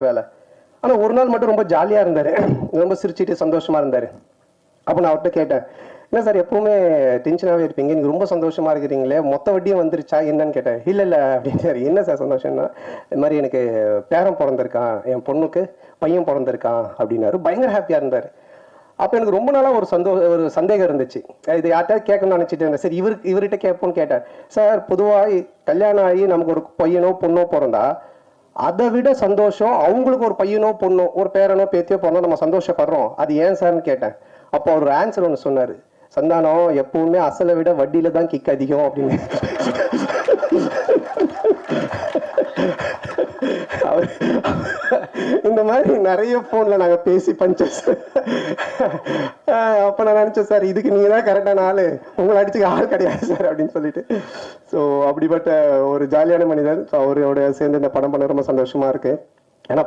வேலை. ஆனா ஒரு நாள் மட்டும் ரொம்ப ஜாலியா இருந்தாரு. ரொம்ப சிரிச்சுட்டு சந்தோஷமா இருந்தாரு. அப்ப நான் அவர்ட்ட கேட்டேன், "என்ன சார் எப்பவுமே டென்ஷனாவே இருப்பீங்க. நீங்க ரொம்ப சந்தோஷமா இருக்கிறீங்களே, மொத்த வட்டியும் வந்துருச்சா என்னன்னு?" கேட்டேன். "இல்ல இல்ல" அப்படின்னாரு. "என்ன சார் சந்தோஷம்னா?" "இது மாதிரி எனக்கு பேரன் பொறந்திருக்கான். என் பொண்ணுக்கு பையன் பொறந்திருக்கான்" அப்படின்னாரு. பயங்கர ஹாப்பியா இருந்தாரு. அப்ப எனக்கு ரொம்ப நாளா ஒரு சந்தேகம் இருந்துச்சு. இது யார்கிட்டயாவது கேட்கணும்னு நினைச்சிட்டு இருந்தேன். சரி இவர்கிட்ட கேட்போம்னு கேட்டேன். சார் பொதுவா கல்யாணம் ஆகி நமக்கு ஒரு பையனோ பொண்ணோ பொறந்தா அதை விட சந்தோஷம் அவங்களுக்கு ஒரு பையனோ பொண்ணோ ஒரு பேரனோ பேத்தியோ பொண்ணோ நம்ம சந்தோஷப்படுறோம். அது ஏன் சார்னு கேட்டேன். அப்போ ஒரு ஆன்சர் ஒன்று சொன்னாரு. "சந்தானம், எப்பவுமே அசலை விட வட்டியில தான் கிக் அதிகம்" அப்படின்னு. இந்த மாதிரி நிறைய போன்ல நாங்க பேசி பஞ்சஸ். அப்ப நான் நினைச்சேன், சார் இதுக்கு நீங்க தான் கரெக்டான ஆளு, உங்களை அடிச்சுக்க ஆள் கிடையாது சார் அப்படின்னு சொல்லிட்டு. ஸோ அப்படிப்பட்ட ஒரு ஜாலியான மனிதர். அவரோட சேர்ந்து இந்த படம் பண்ண ரொம்ப சந்தோஷமா இருக்கு. ஏன்னா